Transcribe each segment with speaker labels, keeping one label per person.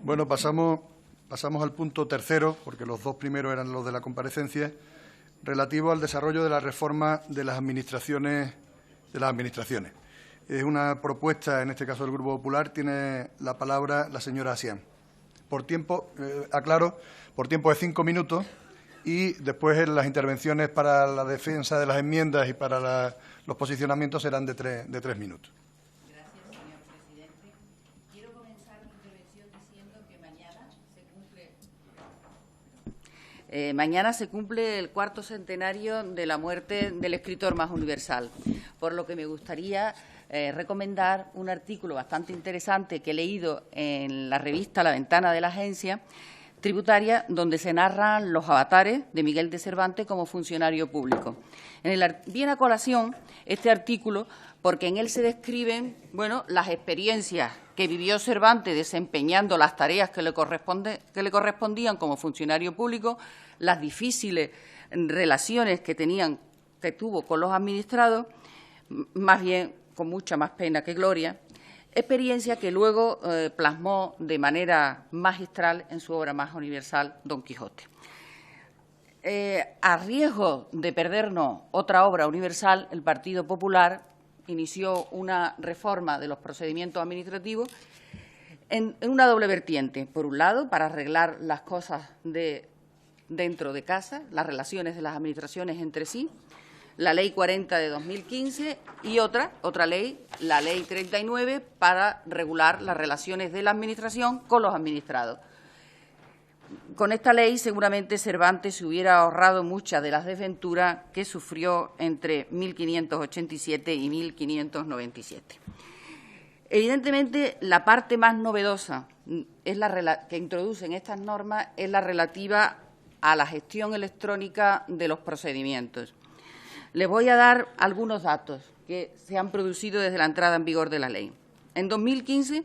Speaker 1: Bueno, pasamos al punto tercero, porque los dos primeros eran los de la comparecencia, relativo al desarrollo de la reforma de las administraciones. Es una propuesta, en este caso del Grupo Popular. Tiene la palabra la señora Asián. Por tiempo, aclaro, por tiempo de 5 minutos, y después las intervenciones para la defensa de las enmiendas y para los posicionamientos serán de 3 minutos.
Speaker 2: Mañana se cumple el 4º centenario de la muerte del escritor más universal, por lo que me gustaría recomendar un artículo bastante interesante que he leído en la revista La Ventana de la Agencia Tributaria, donde se narran los avatares de Miguel de Cervantes como funcionario público. Viene a colación este artículo porque en él se describen las experiencias que vivió Cervantes desempeñando las tareas que le correspondían como funcionario público, las difíciles relaciones que tuvo con los administrados, más bien con mucha más pena que gloria, experiencia que luego plasmó de manera magistral en su obra más universal, Don Quijote. A riesgo de perdernos otra obra universal, el Partido Popular inició una reforma de los procedimientos administrativos en una doble vertiente. Por un lado, para arreglar las cosas dentro de casa, las relaciones de las administraciones entre sí, la Ley 40 de 2015 y otra ley, la Ley 39, para regular las relaciones de la Administración con los administrados. Con esta ley seguramente Cervantes se hubiera ahorrado muchas de las desventuras que sufrió entre 1587 y 1597. Evidentemente, la parte más novedosa que introducen estas normas es la relativa a la gestión electrónica de los procedimientos. Les voy a dar algunos datos que se han producido desde la entrada en vigor de la ley. En 2015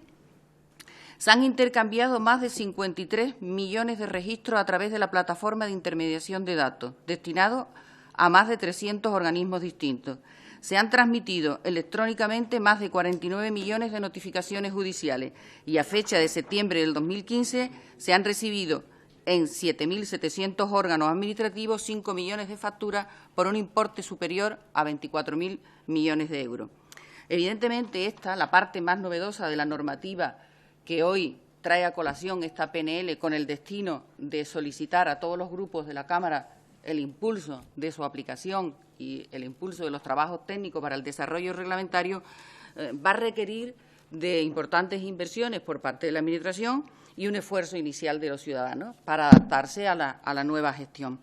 Speaker 2: se han intercambiado más de 53 millones de registros a través de la plataforma de intermediación de datos, destinados a más de 300 organismos distintos. Se han transmitido electrónicamente más de 49 millones de notificaciones judiciales y a fecha de septiembre del 2015 se han recibido en 7.700 órganos administrativos 5 millones de facturas por un importe superior a 24.000 millones de euros. Evidentemente, la parte más novedosa de la normativa que hoy trae a colación esta PNL con el destino de solicitar a todos los grupos de la Cámara el impulso de su aplicación y el impulso de los trabajos técnicos para el desarrollo reglamentario, va a requerir de importantes inversiones por parte de la Administración y un esfuerzo inicial de los ciudadanos para adaptarse a la nueva gestión.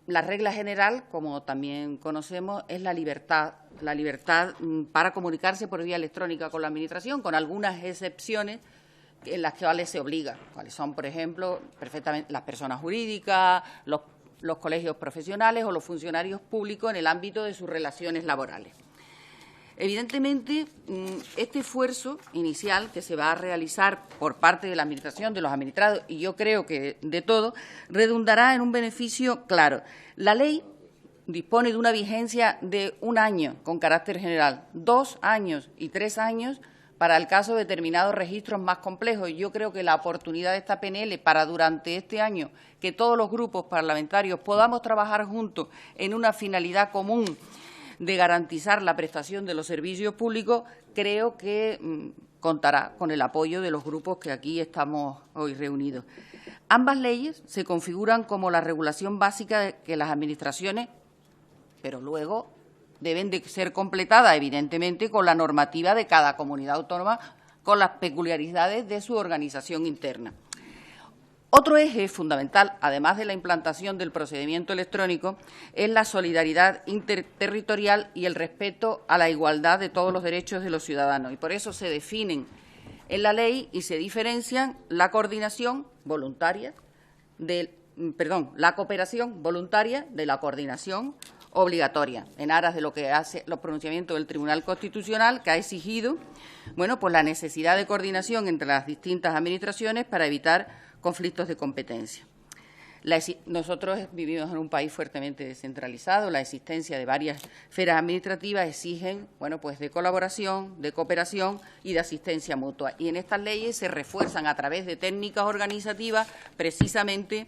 Speaker 2: La regla general, como también conocemos, es la libertad para comunicarse por vía electrónica con la Administración, con algunas excepciones en las cuales se obliga, cuáles son, por ejemplo, perfectamente las personas jurídicas, los colegios profesionales o los funcionarios públicos en el ámbito de sus relaciones laborales. Evidentemente, este esfuerzo inicial que se va a realizar por parte de la Administración, de los administrados, y yo creo que de todo, redundará en un beneficio claro. La ley dispone de una vigencia de 1 año con carácter general, 2 años y 3 años para el caso de determinados registros más complejos. Y yo creo que la oportunidad de esta PNL para durante este año que todos los grupos parlamentarios podamos trabajar juntos en una finalidad común de garantizar la prestación de los servicios públicos, creo que contará con el apoyo de los grupos que aquí estamos hoy reunidos. Ambas leyes se configuran como la regulación básica de que las administraciones, pero luego deben de ser completadas, evidentemente, con la normativa de cada comunidad autónoma, con las peculiaridades de su organización interna. Otro eje fundamental, además de la implantación del procedimiento electrónico, es la solidaridad interterritorial y el respeto a la igualdad de todos los derechos de los ciudadanos. Y por eso se definen en la ley y se diferencian la coordinación voluntaria la cooperación voluntaria de la coordinación obligatoria, en aras de lo que hace los pronunciamientos del Tribunal Constitucional, que ha exigido la necesidad de coordinación entre las distintas administraciones para evitar conflictos de competencia. Nosotros vivimos en un país fuertemente descentralizado. La existencia de varias esferas administrativas exigen, bueno, pues de colaboración, de cooperación y de asistencia mutua. Y en estas leyes se refuerzan a través de técnicas organizativas precisamente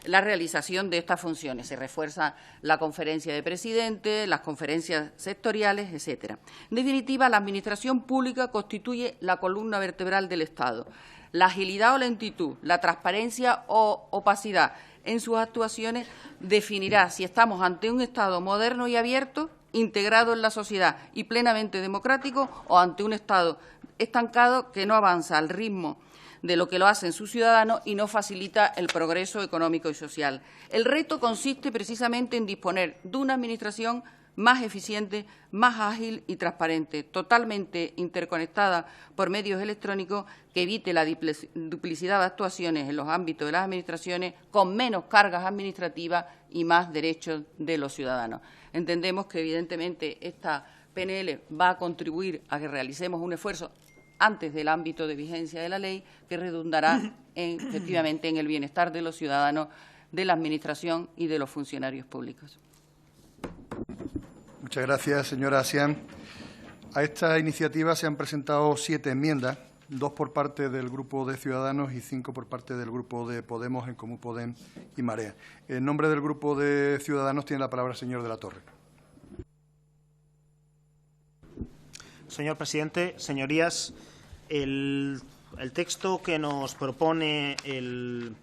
Speaker 2: la realización de estas funciones. Se refuerza la conferencia de presidentes, las conferencias sectoriales, etcétera. En definitiva, la Administración pública constituye la columna vertebral del Estado. La agilidad o lentitud, la transparencia o opacidad en sus actuaciones definirá si estamos ante un Estado moderno y abierto, integrado en la sociedad y plenamente democrático, o ante un Estado estancado que no avanza al ritmo de lo que lo hacen sus ciudadanos y no facilita el progreso económico y social. El reto consiste precisamente en disponer de una Administración más eficiente, más ágil y transparente, totalmente interconectada por medios electrónicos, que evite la duplicidad de actuaciones en los ámbitos de las administraciones, con menos cargas administrativas y más derechos de los ciudadanos. Entendemos que, evidentemente, esta PNL va a contribuir a que realicemos un esfuerzo antes del ámbito de vigencia de la ley, que redundará efectivamente en el bienestar de los ciudadanos, de la Administración y de los funcionarios públicos.
Speaker 1: Muchas gracias, señora Asián. A esta iniciativa se han presentado 7 enmiendas, 2 por parte del Grupo de Ciudadanos y 5 por parte del Grupo de Podemos, En Comú Podem y Marea. En nombre del Grupo de Ciudadanos tiene la palabra el señor de la Torre.
Speaker 3: Señor presidente, señorías, el texto que nos propone el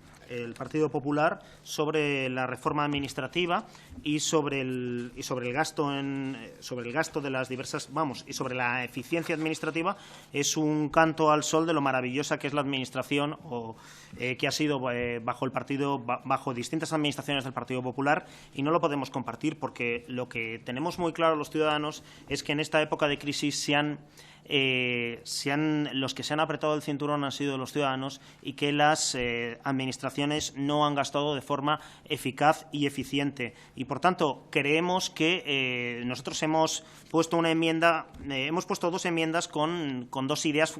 Speaker 3: Partido Popular sobre la reforma administrativa y sobre el gasto de las diversas, y sobre la eficiencia administrativa, es un canto al sol de lo maravillosa que es la administración que ha sido bajo distintas administraciones del Partido Popular, y no lo podemos compartir, porque lo que tenemos muy claro los ciudadanos es que en esta época de crisis los que se han apretado el cinturón han sido los ciudadanos, y que las administraciones no han gastado de forma eficaz y eficiente. Y, por tanto, creemos que nosotros hemos puesto dos enmiendas con dos ideas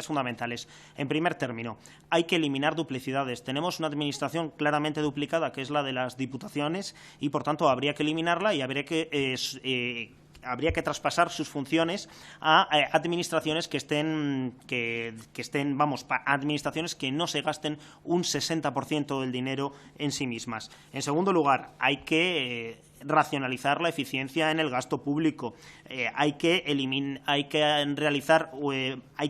Speaker 3: fundamentales. En primer término, hay que eliminar duplicidades. Tenemos una administración claramente duplicada, que es la de las diputaciones, y, por tanto, habría que eliminarla y habría que traspasar sus funciones a administraciones administraciones que no se gasten un 60% del dinero en sí mismas. En segundo lugar, hay que racionalizar la eficiencia en el gasto público. Hay que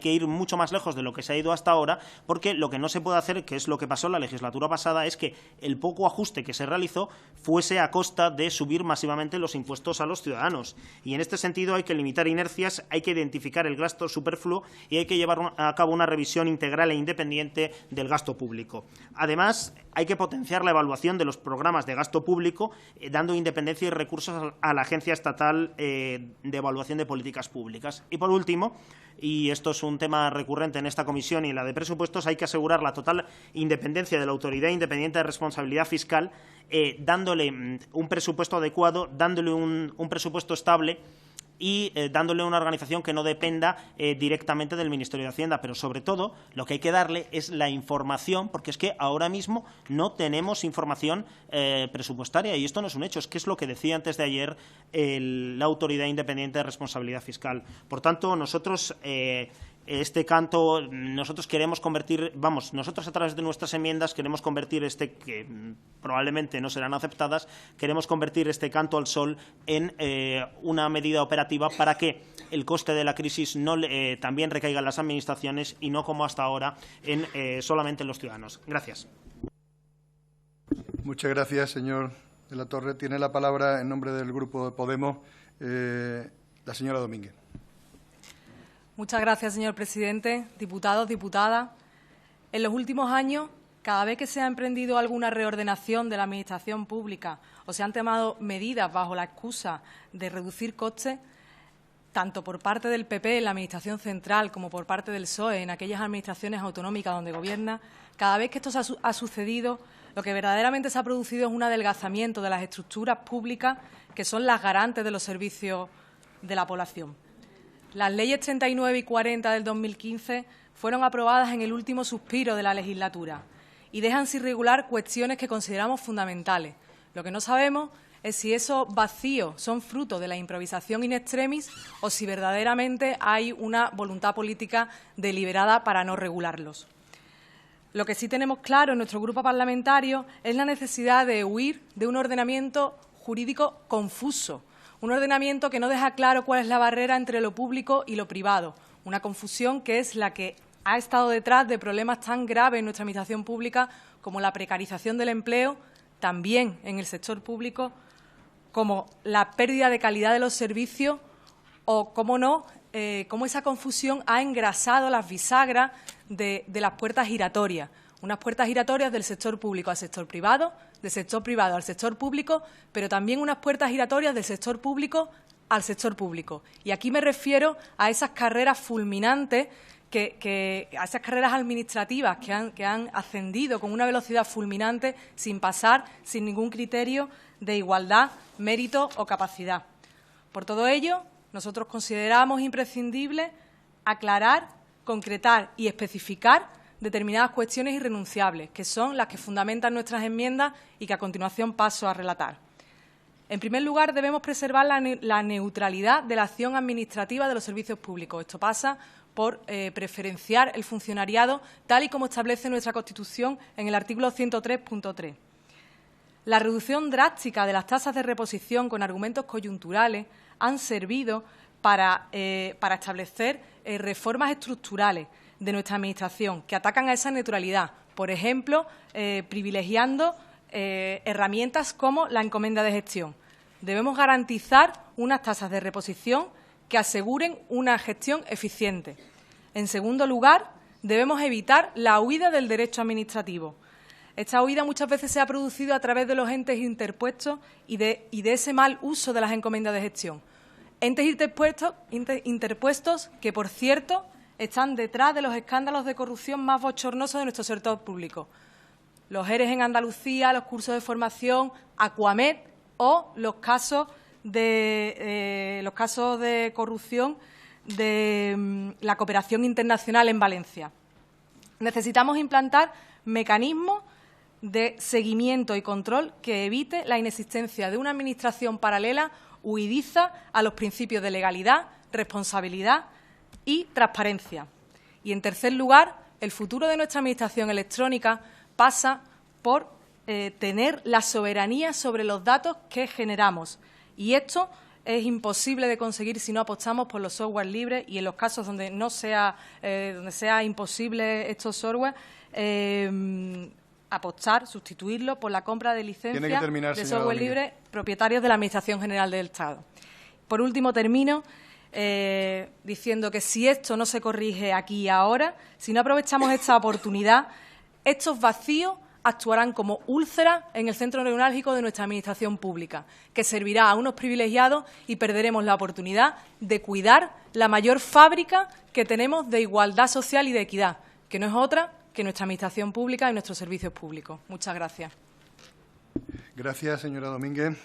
Speaker 3: ir mucho más lejos de lo que se ha ido hasta ahora, porque lo que no se puede hacer, que es lo que pasó en la legislatura pasada, es que el poco ajuste que se realizó fuese a costa de subir masivamente los impuestos a los ciudadanos. Y en este sentido hay que limitar inercias, hay que identificar el gasto superfluo y hay que llevar a cabo una revisión integral e independiente del gasto público. Además, hay que potenciar la evaluación de los programas de gasto público, dando independencia y recursos a la Agencia Estatal de Evaluación de Políticas Públicas. Y, por último, y esto es un tema recurrente en esta comisión y en la de presupuestos, hay que asegurar la total independencia de la Autoridad Independiente de Responsabilidad Fiscal, dándole un presupuesto adecuado, dándole un presupuesto estable y dándole una organización que no dependa directamente del Ministerio de Hacienda. Pero, sobre todo, lo que hay que darle es la información, porque es que ahora mismo no tenemos información presupuestaria, y esto no es un hecho, es que es lo que decía antes de ayer la Autoridad Independiente de Responsabilidad Fiscal. Por tanto, nosotros nosotros queremos convertir, nosotros a través de nuestras enmiendas queremos convertir que probablemente no serán aceptadas, queremos convertir este canto al sol en una medida operativa para que el coste de la crisis también recaiga en las administraciones y no, como hasta ahora, solamente en los ciudadanos. Gracias.
Speaker 1: Muchas gracias, señor de la Torre. Tiene la palabra, en nombre del Grupo de Podemos, la señora Domínguez.
Speaker 4: Muchas gracias, señor presidente. Diputados, diputadas. En los últimos años, cada vez que se ha emprendido alguna reordenación de la Administración pública o se han tomado medidas bajo la excusa de reducir costes, tanto por parte del PP en la Administración central como por parte del PSOE en aquellas administraciones autonómicas donde gobierna, cada vez que esto ha sucedido, lo que verdaderamente se ha producido es un adelgazamiento de las estructuras públicas que son las garantes de los servicios de la población. Las leyes 39 y 40 del 2015 fueron aprobadas en el último suspiro de la legislatura y dejan sin regular cuestiones que consideramos fundamentales. Lo que no sabemos es si esos vacíos son fruto de la improvisación in extremis o si verdaderamente hay una voluntad política deliberada para no regularlos. Lo que sí tenemos claro en nuestro grupo parlamentario es la necesidad de huir de un ordenamiento jurídico confuso, un ordenamiento que no deja claro cuál es la barrera entre lo público y lo privado, una confusión que es la que ha estado detrás de problemas tan graves en nuestra administración pública como la precarización del empleo, también en el sector público, como la pérdida de calidad de los servicios o, cómo no, cómo esa confusión ha engrasado las bisagras de las puertas giratorias, unas puertas giratorias del sector público al sector privado, del sector privado al sector público, pero también unas puertas giratorias del sector público al sector público. Y aquí me refiero a esas carreras fulminantes, a esas carreras administrativas que han ascendido con una velocidad fulminante sin pasar, sin ningún criterio de igualdad, mérito o capacidad. Por todo ello, nosotros consideramos imprescindible aclarar, concretar y especificar determinadas cuestiones irrenunciables, que son las que fundamentan nuestras enmiendas y que a continuación paso a relatar. En primer lugar, debemos preservar la neutralidad de la acción administrativa de los servicios públicos. Esto pasa por preferenciar el funcionariado, tal y como establece nuestra Constitución en el artículo 103.3. La reducción drástica de las tasas de reposición con argumentos coyunturales han servido para establecer reformas estructurales de nuestra Administración que atacan a esa neutralidad, por ejemplo, privilegiando herramientas como la encomienda de gestión. Debemos garantizar unas tasas de reposición que aseguren una gestión eficiente. En segundo lugar, debemos evitar la huida del derecho administrativo. Esta huida muchas veces se ha producido a través de los entes interpuestos y de ese mal uso de las encomiendas de gestión. Entes interpuestos que, por cierto, están detrás de los escándalos de corrupción más bochornosos de nuestro sector público. Los ERE en Andalucía, los cursos de formación, Aquamed o los casos de corrupción de la cooperación internacional en Valencia. Necesitamos implantar mecanismos de seguimiento y control que evite la inexistencia de una administración paralela huidiza a los principios de legalidad, responsabilidad y transparencia. Y, en tercer lugar, el futuro de nuestra administración electrónica pasa por tener la soberanía sobre los datos que generamos. Y esto es imposible de conseguir si no apostamos por los software libres y en los casos donde sea imposible estos software, sustituirlo por la compra de licencias de software libre propietarios de la Administración General del Estado. Por último, termino diciendo que si esto no se corrige aquí y ahora, si no aprovechamos esta oportunidad, estos vacíos actuarán como úlceras en el centro neurálgico de nuestra Administración pública, que servirá a unos privilegiados y perderemos la oportunidad de cuidar la mayor fábrica que tenemos de igualdad social y de equidad, que no es otra que nuestra Administración pública y nuestros servicios públicos. Muchas gracias.
Speaker 1: Gracias, señora Domínguez.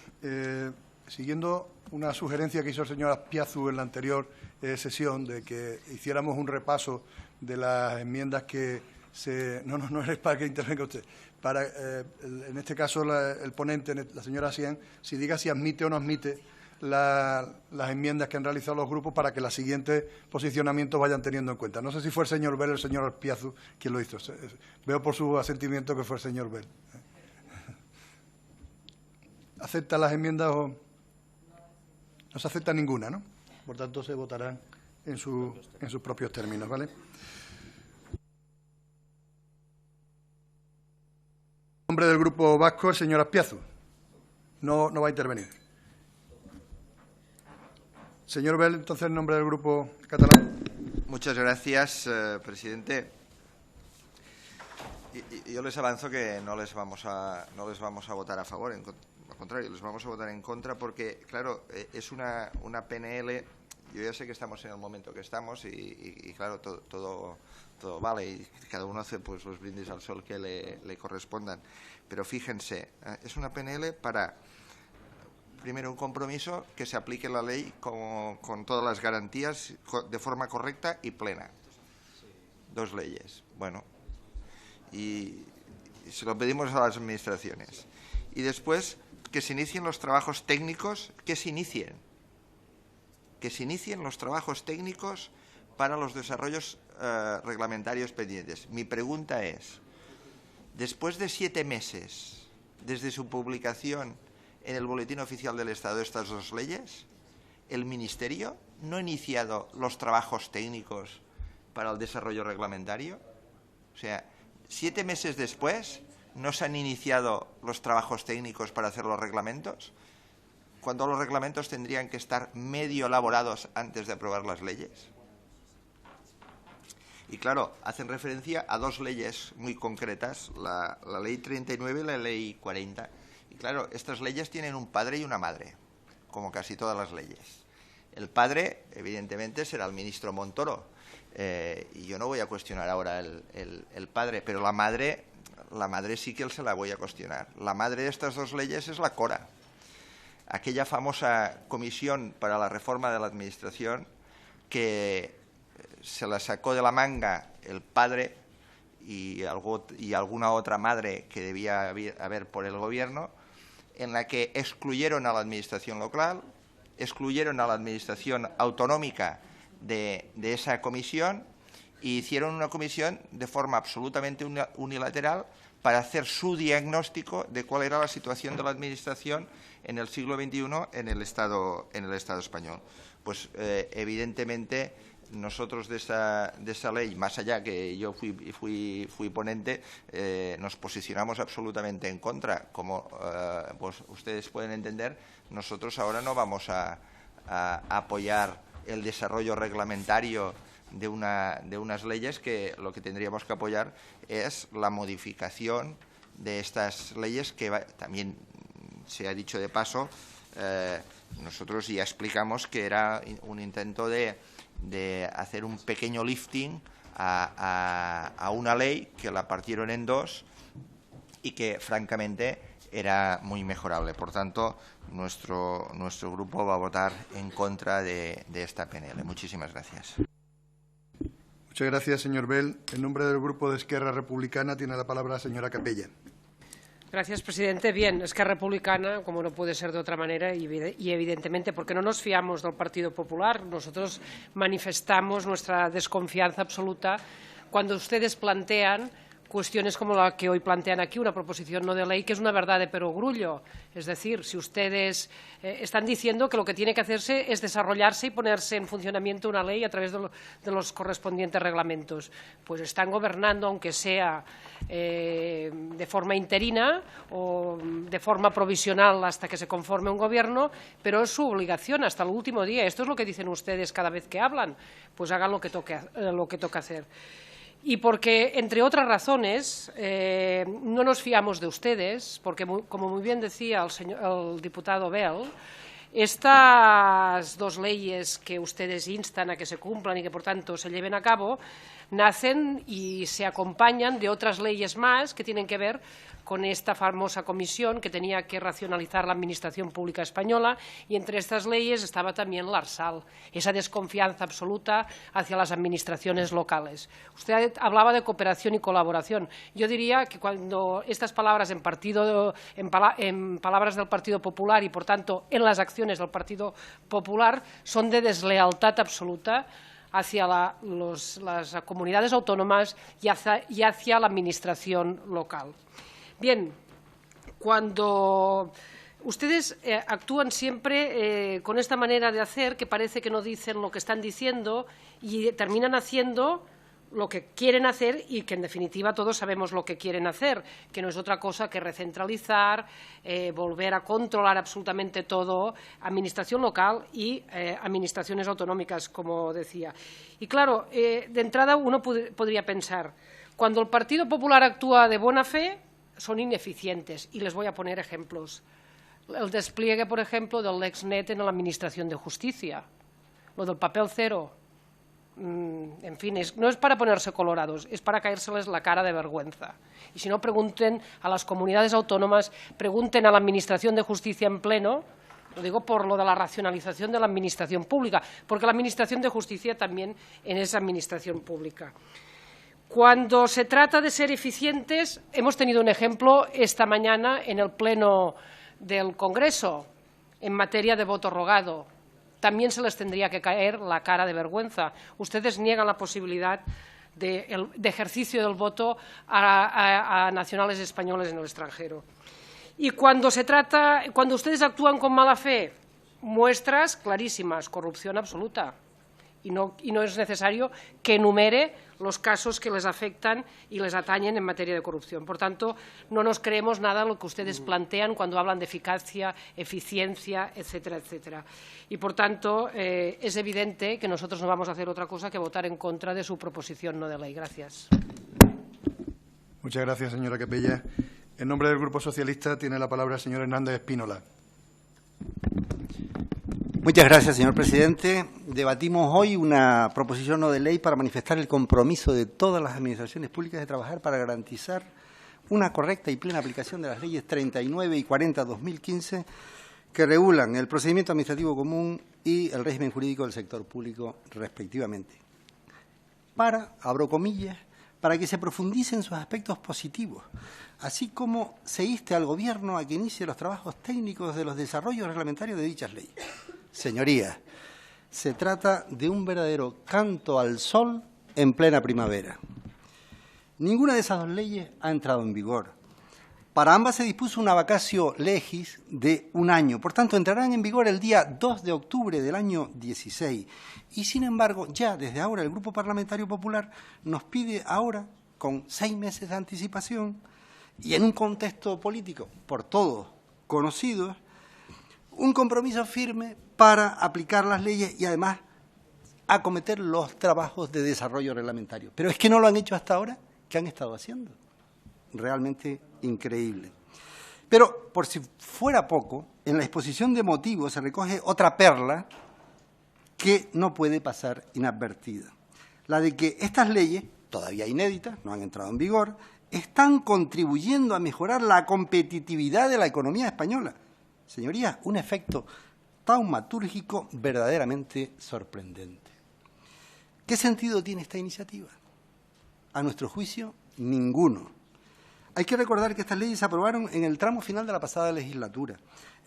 Speaker 1: Siguiendo una sugerencia que hizo el señor Azpiazu en la anterior sesión de que hiciéramos un repaso de las enmiendas que se... No es para que intervenga usted. En este caso, el ponente, la señora Asián, si diga si admite o no admite las enmiendas que han realizado los grupos para que los siguientes posicionamientos vayan teniendo en cuenta. No sé si fue el señor Bell o el señor Azpiazu quien lo hizo. Veo por su asentimiento que fue el señor Bell. ¿Acepta las enmiendas o...? No se acepta ninguna, ¿no? Por tanto, se votarán en sus propios términos, ¿vale? En nombre del Grupo Vasco, el señor Azpiazu. No va a intervenir. Señor Bell, entonces, en nombre del Grupo Catalán.
Speaker 5: Muchas gracias, presidente. Y yo les avanzo que no les vamos a votar a favor, al contrario, les vamos a votar en contra porque, claro, es una PNL. Yo ya sé que estamos en el momento que estamos y claro, todo vale y cada uno hace pues los brindis al sol que le correspondan. Pero fíjense, es una PNL para, primero, un compromiso que se aplique la ley con todas las garantías de forma correcta y plena. 2 leyes. Bueno, y se lo pedimos a las administraciones. Y después, que se inicien los trabajos técnicos, que se inicien los trabajos técnicos para los desarrollos reglamentarios pendientes. Mi pregunta es, después de 7 meses desde su publicación en el Boletín Oficial del Estado de estas dos leyes, ¿el Ministerio no ha iniciado los trabajos técnicos para el desarrollo reglamentario? O sea, 7 meses después, ¿no se han iniciado los trabajos técnicos para hacer los reglamentos? Cuando los reglamentos tendrían que estar medio elaborados antes de aprobar las leyes. Y claro, hacen referencia a dos leyes muy concretas, la Ley 39 y la Ley 40. Y claro, estas leyes tienen un padre y una madre, como casi todas las leyes. El padre, evidentemente, será el ministro Montoro. Y yo no voy a cuestionar ahora el padre, pero la madre sí que se la voy a cuestionar. La madre de estas dos leyes es la CORA. Aquella famosa comisión para la reforma de la Administración que se la sacó de la manga el padre y alguna otra madre que debía haber por el Gobierno, en la que excluyeron a la Administración local, excluyeron a la Administración autonómica de esa comisión y hicieron una comisión de forma absolutamente unilateral para hacer su diagnóstico de cuál era la situación de la Administración en el siglo XXI en el Estado español. Pues evidentemente nosotros de esa ley, más allá que yo fui ponente, nos posicionamos absolutamente en contra. Como pues ustedes pueden entender, nosotros ahora no vamos a apoyar el desarrollo reglamentario de unas leyes, que lo que tendríamos que apoyar es la modificación de estas leyes, que también se ha dicho de paso, nosotros ya explicamos que era un intento de hacer un pequeño lifting a una ley que la partieron en dos y que francamente era muy mejorable. Por tanto, nuestro grupo va a votar en contra de esta PNL. Muchísimas gracias.
Speaker 1: Muchas gracias, señor Bel. En nombre del Grupo de Esquerra Republicana tiene la palabra la señora Capella.
Speaker 6: Gracias, presidente. Bien, Esquerra Republicana, como no puede ser de otra manera, y evidentemente porque no nos fiamos del Partido Popular, nosotros manifestamos nuestra desconfianza absoluta cuando ustedes plantean cuestiones como la que hoy plantean aquí, una proposición no de ley, que es una verdad de perogrullo. Es decir, si ustedes están diciendo que lo que tiene que hacerse es desarrollarse y ponerse en funcionamiento una ley a través de los correspondientes reglamentos, pues están gobernando, aunque sea de forma interina o de forma provisional hasta que se conforme un gobierno, pero es su obligación hasta el último día. Esto es lo que dicen ustedes cada vez que hablan, pues hagan lo que toca hacer. Y porque, entre otras razones, no nos fiamos de ustedes, porque, como muy bien decía el diputado Bel, estas dos leyes que ustedes instan a que se cumplan y que, por tanto, se lleven a cabo, nacen y se acompañan de otras leyes más que tienen que ver con esta famosa comisión que tenía que racionalizar la Administración Pública Española, y entre estas leyes estaba también l'Arsal, esa desconfianza absoluta hacia las administraciones locales. Usted hablaba de cooperación y colaboración. Yo diría que cuando estas palabras en palabras del Partido Popular y, por tanto, en las acciones del Partido Popular son de deslealtad absoluta hacia las comunidades autónomas y hacia la administración local. Bien, cuando ustedes actúan siempre con esta manera de hacer, que parece que no dicen lo que están diciendo y terminan haciendo lo que quieren hacer, y que en definitiva todos sabemos lo que quieren hacer, que no es otra cosa que recentralizar, volver a controlar absolutamente todo, administración local y administraciones autonómicas, como decía. Y claro, de entrada uno podría pensar, cuando el Partido Popular actúa de buena fe, son ineficientes, y les voy a poner ejemplos. El despliegue, por ejemplo, del LexNet en la Administración de Justicia, lo del papel cero. En fin, no es para ponerse colorados, es para caérseles la cara de vergüenza. Y si no, pregunten a las comunidades autónomas, pregunten a la Administración de Justicia en pleno, lo digo por lo de la racionalización de la Administración Pública, porque la Administración de Justicia también es Administración Pública. Cuando se trata de ser eficientes, hemos tenido un ejemplo esta mañana en el Pleno del Congreso en materia de voto rogado. También se les tendría que caer la cara de vergüenza. Ustedes niegan la posibilidad de ejercicio del voto a nacionales españoles en el extranjero. Y cuando ustedes actúan con mala fe, muestras clarísimas, corrupción absoluta. Y no es necesario que enumere los casos que les afectan y les atañen en materia de corrupción. Por tanto, no nos creemos nada de lo que ustedes plantean cuando hablan de eficacia, eficiencia, etcétera, etcétera. Y, por tanto, es evidente que nosotros no vamos a hacer otra cosa que votar en contra de su proposición no de ley. Gracias.
Speaker 1: Muchas gracias, señora Capella. En nombre del Grupo Socialista tiene la palabra el señor Hernández Espínola.
Speaker 7: Muchas gracias, señor presidente. Debatimos hoy una proposición no de ley para manifestar el compromiso de todas las administraciones públicas de trabajar para garantizar una correcta y plena aplicación de las leyes 39 y 40/2015 que regulan el procedimiento administrativo común y el régimen jurídico del sector público, respectivamente. Abro comillas, para que se profundice en sus aspectos positivos, así como se inste al Gobierno a que inicie los trabajos técnicos de los desarrollos reglamentarios de dichas leyes. Señorías, se trata de un verdadero canto al sol en plena primavera. Ninguna de esas dos leyes ha entrado en vigor. Para ambas se dispuso una vacatio legis de 1 año. Por tanto, entrarán en vigor el día 2 de octubre del año 16. Y, sin embargo, ya desde ahora el Grupo Parlamentario Popular nos pide ahora, con 6 meses de anticipación y en un contexto político por todos conocido, un compromiso firme para aplicar las leyes y, además, acometer los trabajos de desarrollo reglamentario. Pero es que no lo han hecho hasta ahora. ¿Qué han estado haciendo? Realmente increíble. Pero, por si fuera poco, en la exposición de motivos se recoge otra perla que no puede pasar inadvertida. La de que estas leyes, todavía inéditas, no han entrado en vigor, están contribuyendo a mejorar la competitividad de la economía española. Señorías, un efecto taumatúrgico verdaderamente sorprendente. ¿Qué sentido tiene esta iniciativa? A nuestro juicio, ninguno. Hay que recordar que estas leyes se aprobaron en el tramo final de la pasada legislatura,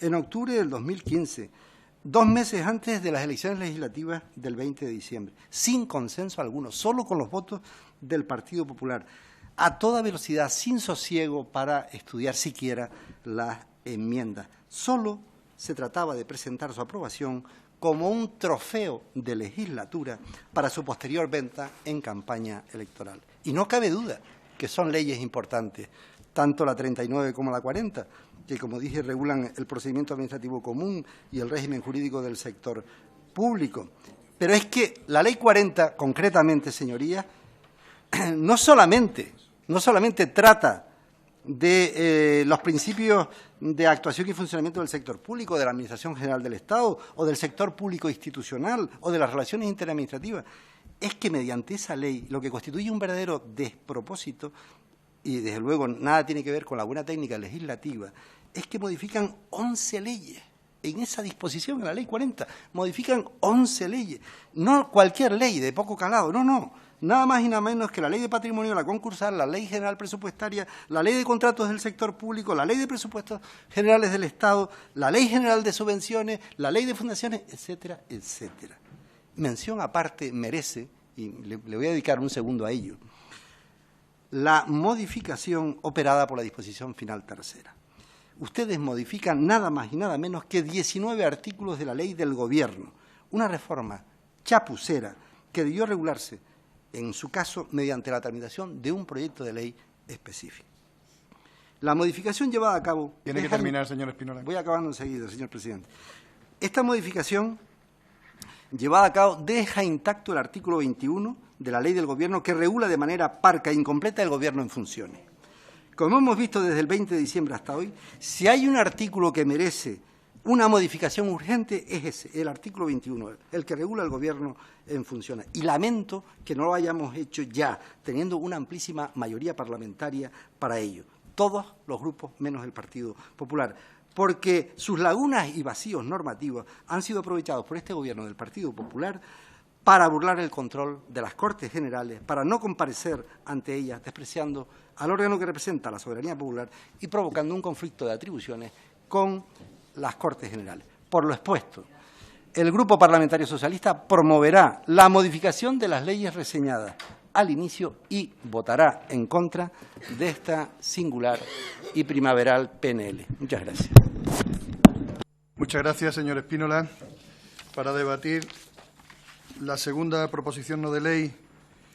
Speaker 7: en octubre del 2015, 2 meses antes de las elecciones legislativas del 20 de diciembre, sin consenso alguno, solo con los votos del Partido Popular, a toda velocidad, sin sosiego para estudiar siquiera las enmiendas. Solo se trataba de presentar su aprobación como un trofeo de legislatura para su posterior venta en campaña electoral. Y no cabe duda que son leyes importantes, tanto la 39 como la 40, que, como dije, regulan el procedimiento administrativo común y el régimen jurídico del sector público. Pero es que la Ley 40, concretamente, señorías, no solamente trata de los principios de actuación y funcionamiento del sector público, de la Administración General del Estado o del sector público institucional o de las relaciones interadministrativas. Es que mediante esa ley lo que constituye un verdadero despropósito, y desde luego nada tiene que ver con la buena técnica legislativa, es que modifican 11 leyes. En esa disposición, en la Ley 40, modifican 11 leyes. No cualquier ley de poco calado, no. Nada más y nada menos que la Ley de Patrimonio, la concursal, la Ley General Presupuestaria, la Ley de Contratos del Sector Público, la Ley de Presupuestos Generales del Estado, la Ley General de Subvenciones, la Ley de Fundaciones, etcétera, etcétera. Mención aparte merece, y le voy a dedicar un segundo a ello, la modificación operada por la disposición final tercera. Ustedes modifican nada más y nada menos que 19 artículos de la Ley del Gobierno, una reforma chapucera que debió regularse, en su caso, mediante la tramitación de un proyecto de ley específico. La modificación llevada a cabo...
Speaker 1: Tiene que terminar, señor Espínola.
Speaker 7: Voy acabando enseguida, señor presidente. Esta modificación llevada a cabo deja intacto el artículo 21 de la Ley del Gobierno que regula de manera parca e incompleta el Gobierno en funciones. Como hemos visto desde el 20 de diciembre hasta hoy, si hay un artículo que merece una modificación urgente es ese, el artículo 21, el que regula el Gobierno en funciones. Y lamento que no lo hayamos hecho ya, teniendo una amplísima mayoría parlamentaria para ello. Todos los grupos, menos el Partido Popular. Porque sus lagunas y vacíos normativos han sido aprovechados por este Gobierno del Partido Popular para burlar el control de las Cortes Generales, para no comparecer ante ellas, despreciando al órgano que representa la soberanía popular y provocando un conflicto de atribuciones con las Cortes Generales. Por lo expuesto, el Grupo Parlamentario Socialista promoverá la modificación de las leyes reseñadas al inicio y votará en contra de esta singular y primaveral PNL. Muchas gracias.
Speaker 1: Muchas gracias, señor Espínola. Para debatir la segunda proposición no de ley